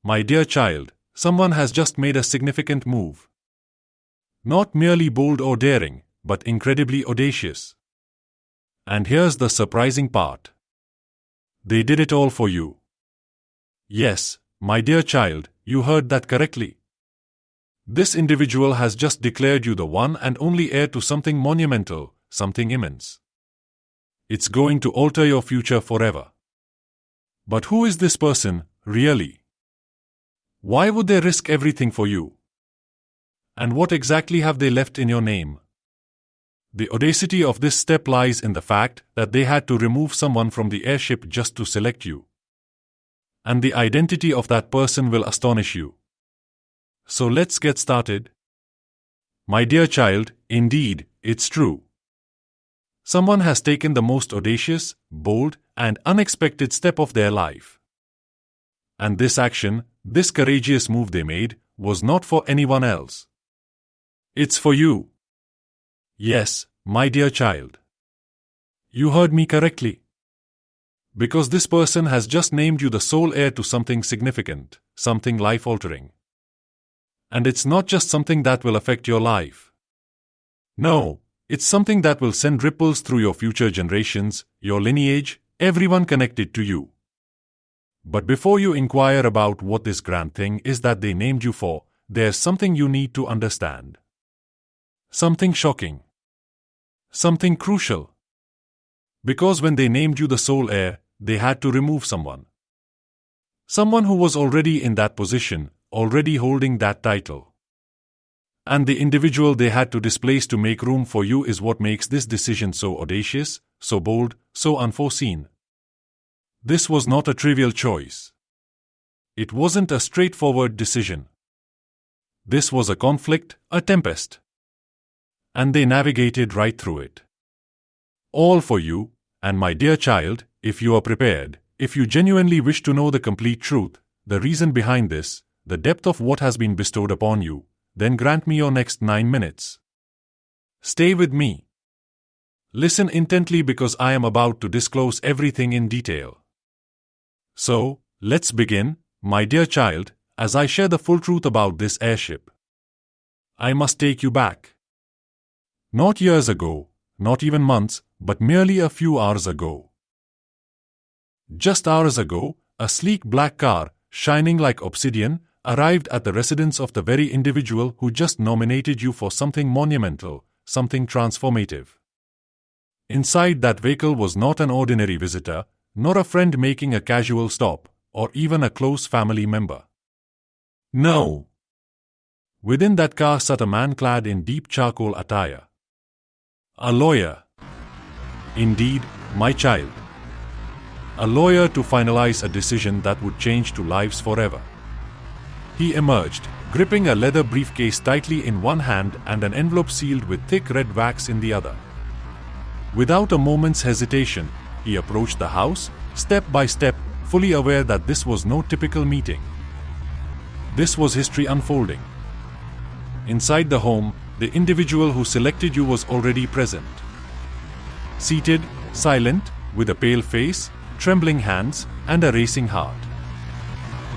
my dear child, someone has just made a significant move. Not merely bold or daring, but incredibly audacious. And here's the surprising part. They did it all for you. Yes, my dear child, you heard that correctly. This individual has just declared you the one and only heir to something monumental, something immense. It's going to alter your future forever. But who is this person, really? Why would they risk everything for you? And what exactly have they left in your name? The audacity of this step lies in the fact that they had to remove someone from the heirship just to select you. And the identity of that person will astonish you. So let's get started. My dear child, indeed, it's true. Someone has taken the most audacious, bold, and unexpected step of their life. And this action, this courageous move they made, was not for anyone else. It's for you. Yes, my dear child. You heard me correctly. Because this person has just named you the sole heir to something significant, something life-altering. And it's not just something that will affect your life. No, it's something that will send ripples through your future generations, your lineage, everyone connected to you. But before you inquire about what this grand thing is that they named you for, there's something you need to understand. Something shocking. Something crucial. Because when they named you the sole heir, they had to remove someone. Someone who was already in that position, already holding that title. And the individual they had to displace to make room for you is what makes this decision so audacious, so bold, so unforeseen. This was not a trivial choice. It wasn't a straightforward decision. This was a conflict, a tempest. And they navigated right through it. All for you, and my dear child, if you are prepared, if you genuinely wish to know the complete truth, the reason behind this, the depth of what has been bestowed upon you, then grant me your next 9 minutes. Stay with me. Listen intently because I am about to disclose everything in detail. So, let's begin, my dear child, as I share the full truth about this heirship. I must take you back. Not years ago, not even months, but merely a few hours ago. Just hours ago, a sleek black car, shining like obsidian, arrived at the residence of the very individual who just nominated you for something monumental, something transformative. Inside that vehicle was not an ordinary visitor, nor a friend making a casual stop, or even a close family member. No! Within that car sat a man clad in deep charcoal attire. A lawyer. Indeed, my child. A lawyer to finalize a decision that would change two lives forever. He emerged, gripping a leather briefcase tightly in one hand and an envelope sealed with thick red wax in the other. Without a moment's hesitation, he approached the house, step by step, fully aware that this was no typical meeting. This was history unfolding. Inside the home, the individual who selected you was already present. Seated, silent, with a pale face, trembling hands, and a racing heart.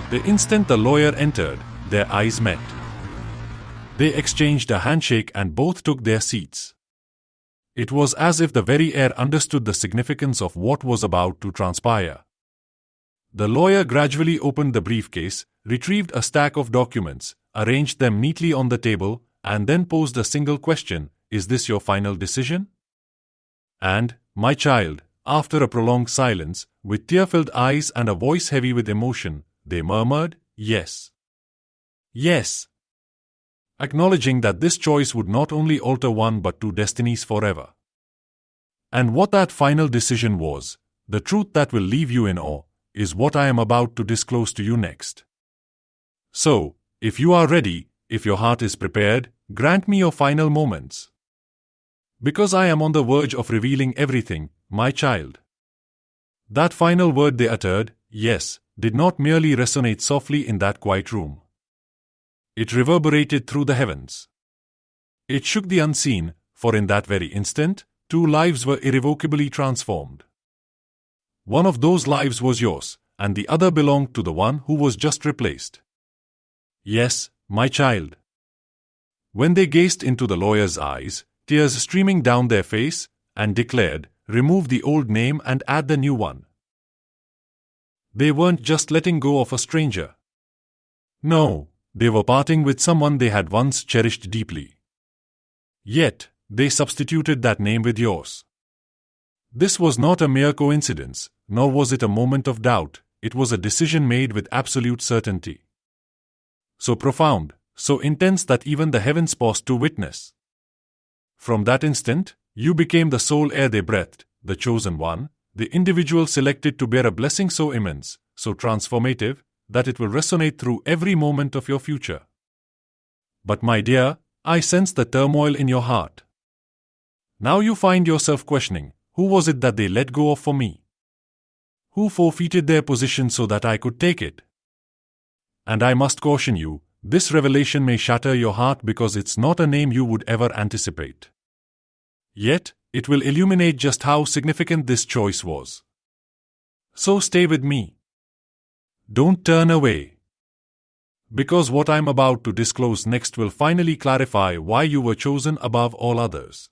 The instant the lawyer entered, their eyes met. They exchanged a handshake and both took their seats. It was as if the very air understood the significance of what was about to transpire. The lawyer gradually opened the briefcase, retrieved a stack of documents, arranged them neatly on the table, and then posed a single question: is this your final decision? And, my child, after a prolonged silence, with tear-filled eyes and a voice heavy with emotion, they murmured, yes. Yes. Acknowledging that this choice would not only alter one but two destinies forever. And what that final decision was, the truth that will leave you in awe, is what I am about to disclose to you next. So, if you are ready, if your heart is prepared, grant me your final moments. Because I am on the verge of revealing everything, my child. That final word they uttered, yes, did not merely resonate softly in that quiet room. It reverberated through the heavens. It shook the unseen, for in that very instant, two lives were irrevocably transformed. One of those lives was yours, and the other belonged to the one who was just replaced. Yes, my child. When they gazed into the lawyer's eyes, tears streaming down their face, and declared, "Remove the old name and add the new one," they weren't just letting go of a stranger. No, they were parting with someone they had once cherished deeply. Yet, they substituted that name with yours. This was not a mere coincidence, nor was it a moment of doubt. It was a decision made with absolute certainty. So profound, so intense that even the heavens paused to witness. From that instant, you became the sole heir they breathed, the chosen one, the individual selected to bear a blessing so immense, so transformative, that it will resonate through every moment of your future. But my dear, I sense the turmoil in your heart. Now you find yourself questioning, who was it that they let go of for me? Who forfeited their position so that I could take it? And I must caution you, this revelation may shatter your heart because it's not a name you would ever anticipate. Yet, it will illuminate just how significant this choice was. So stay with me. Don't turn away. Because what I'm about to disclose next will finally clarify why you were chosen above all others.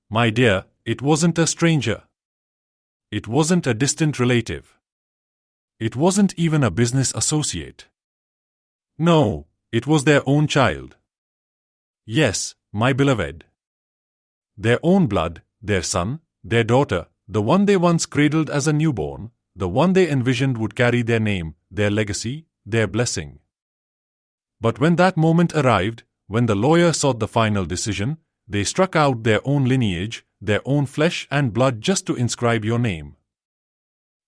My dear, it wasn't a stranger. It wasn't a distant relative. It wasn't even a business associate. No, it was their own child. Yes, my beloved. Their own blood, their son, their daughter, the one they once cradled as a newborn, the one they envisioned would carry their name, their legacy, their blessing. But when that moment arrived, when the lawyer sought the final decision, they struck out their own lineage, their own flesh and blood just to inscribe your name.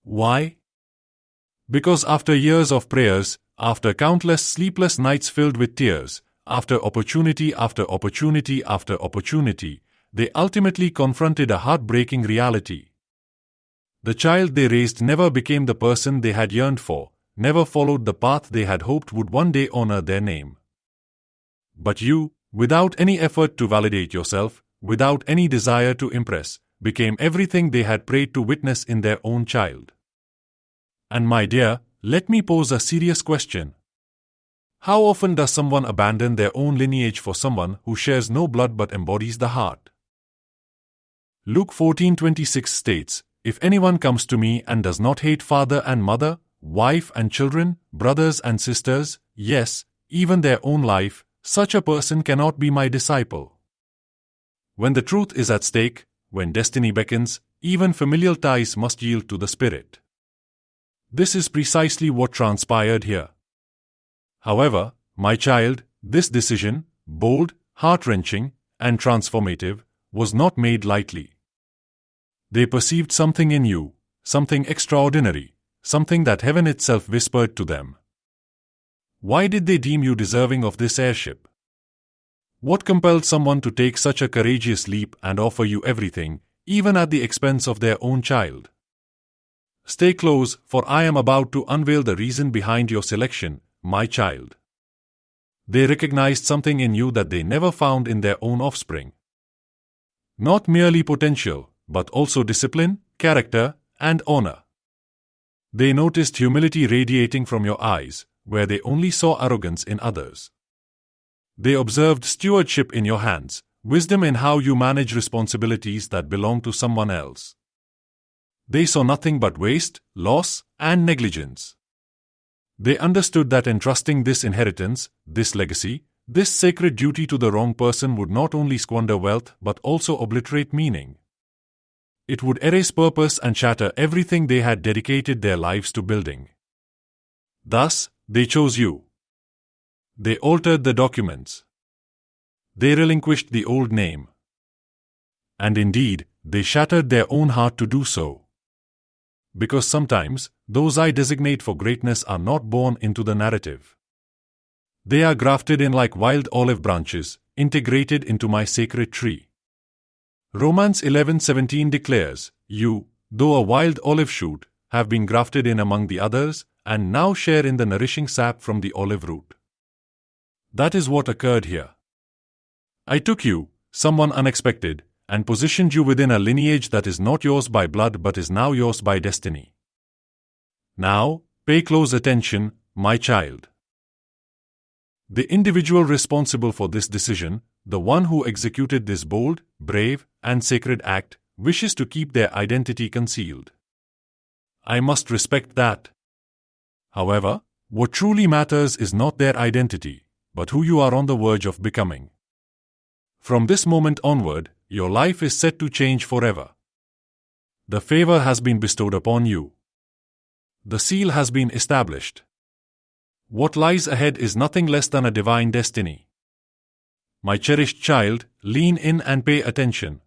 Why? Because after years of prayers, after countless sleepless nights filled with tears, after opportunity after opportunity after opportunity, they ultimately confronted a heartbreaking reality. The child they raised never became the person they had yearned for, never followed the path they had hoped would one day honor their name. But you, without any effort to validate yourself, without any desire to impress, became everything they had prayed to witness in their own child. And my dear, let me pose a serious question. How often does someone abandon their own lineage for someone who shares no blood but embodies the heart? Luke 14:26 states, "If anyone comes to me and does not hate father and mother, wife and children, brothers and sisters, yes, even their own life, such a person cannot be my disciple." When the truth is at stake, when destiny beckons, even familial ties must yield to the Spirit. This is precisely what transpired here. However, my child, this decision, bold, heart-wrenching, and transformative, was not made lightly. They perceived something in you, something extraordinary, something that heaven itself whispered to them. Why did they deem you deserving of this heirship? What compelled someone to take such a courageous leap and offer you everything, even at the expense of their own child? Stay close, for I am about to unveil the reason behind your selection, my child. They recognized something in you that they never found in their own offspring. Not merely potential, but also discipline, character, and honor. They noticed humility radiating from your eyes, where they only saw arrogance in others. They observed stewardship in your hands, wisdom in how you manage responsibilities that belong to someone else. They saw nothing but waste, loss, and negligence. They understood that entrusting this inheritance, this legacy, this sacred duty to the wrong person would not only squander wealth but also obliterate meaning. It would erase purpose and shatter everything they had dedicated their lives to building. Thus, they chose you. They altered the documents. They relinquished the old name. And indeed, they shattered their own heart to do so. Because sometimes, those I designate for greatness are not born into the narrative. They are grafted in like wild olive branches, integrated into my sacred tree. Romans 11:17 declares, "You, though a wild olive shoot, have been grafted in among the others, and now share in the nourishing sap from the olive root." That is what occurred here. I took you, someone unexpected, and positioned you within a lineage that is not yours by blood but is now yours by destiny. Now, pay close attention, my child. The individual responsible for this decision, the one who executed this bold, brave, and sacred act, wishes to keep their identity concealed. I must respect that. However, what truly matters is not their identity, but who you are on the verge of becoming. From this moment onward, your life is set to change forever. The favor has been bestowed upon you. The seal has been established. What lies ahead is nothing less than a divine destiny. My cherished child, lean in and pay attention.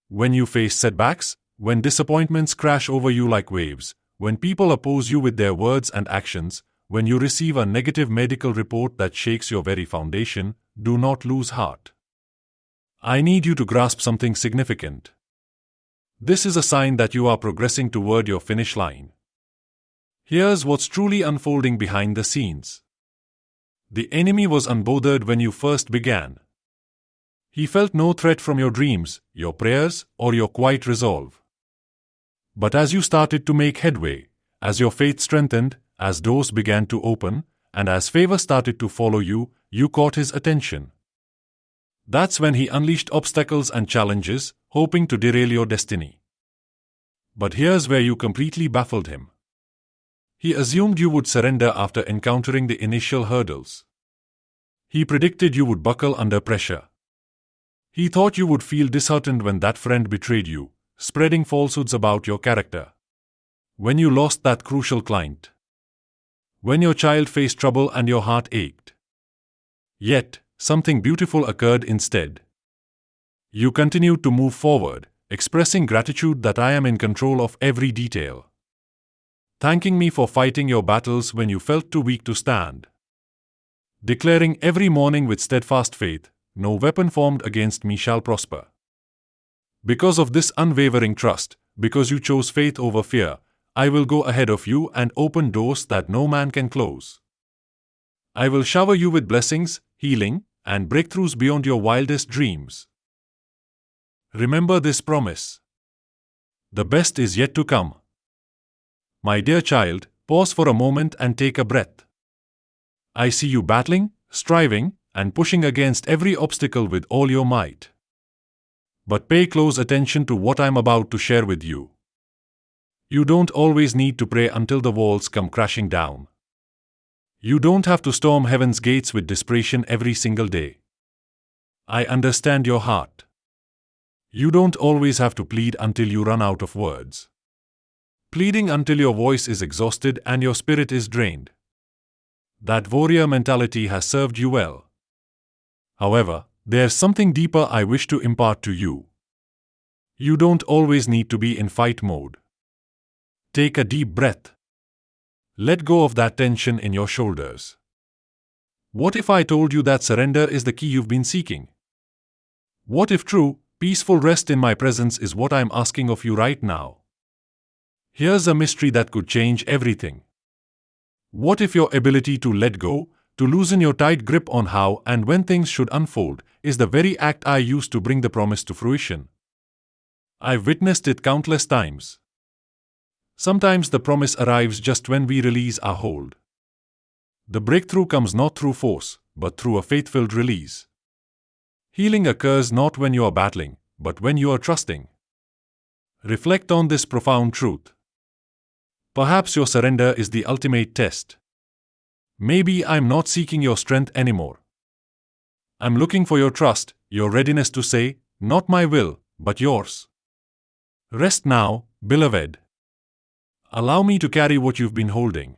When you face setbacks, when disappointments crash over you like waves, when people oppose you with their words and actions, when you receive a negative medical report that shakes your very foundation, do not lose heart. I need you to grasp something significant. This is a sign that you are progressing toward your finish line. Here's what's truly unfolding behind the scenes. The enemy was unbothered when you first began. He felt no threat from your dreams, your prayers, or your quiet resolve. But as you started to make headway, as your faith strengthened, as doors began to open, and as favor started to follow you, you caught his attention. That's when he unleashed obstacles and challenges, hoping to derail your destiny. But here's where you completely baffled him. He assumed you would surrender after encountering the initial hurdles. He predicted you would buckle under pressure. He thought you would feel disheartened when that friend betrayed you, spreading falsehoods about your character. When you lost that crucial client. When your child faced trouble and your heart ached. Yet, something beautiful occurred instead. You continued to move forward, expressing gratitude that I am in control of every detail. Thanking me for fighting your battles when you felt too weak to stand. Declaring every morning with steadfast faith, no weapon formed against me shall prosper. Because of this unwavering trust, because you chose faith over fear, I will go ahead of you and open doors that no man can close. I will shower you with blessings, healing, and breakthroughs beyond your wildest dreams. Remember this promise. The best is yet to come. My dear child, pause for a moment and take a breath. I see you battling, striving, and pushing against every obstacle with all your might. But pay close attention to what I'm about to share with you. You don't always need to pray until the walls come crashing down. You don't have to storm heaven's gates with desperation every single day. I understand your heart. You don't always have to plead until you run out of words. Pleading until your voice is exhausted and your spirit is drained. That warrior mentality has served you well. However, there's something deeper I wish to impart to you. You don't always need to be in fight mode. Take a deep breath. Let go of that tension in your shoulders. What if I told you that surrender is the key you've been seeking? What if true, peaceful rest in my presence is what I'm asking of you right now? Here's a mystery that could change everything. What if your ability to let go, to loosen your tight grip on how and when things should unfold, is the very act I use to bring the promise to fruition? I've witnessed it countless times. Sometimes the promise arrives just when we release our hold. The breakthrough comes not through force, but through a faith-filled release. Healing occurs not when you are battling, but when you are trusting. Reflect on this profound truth. Perhaps your surrender is the ultimate test. Maybe I'm not seeking your strength anymore. I'm looking for your trust, your readiness to say, not my will, but yours. Rest now, beloved. Allow me to carry what you've been holding.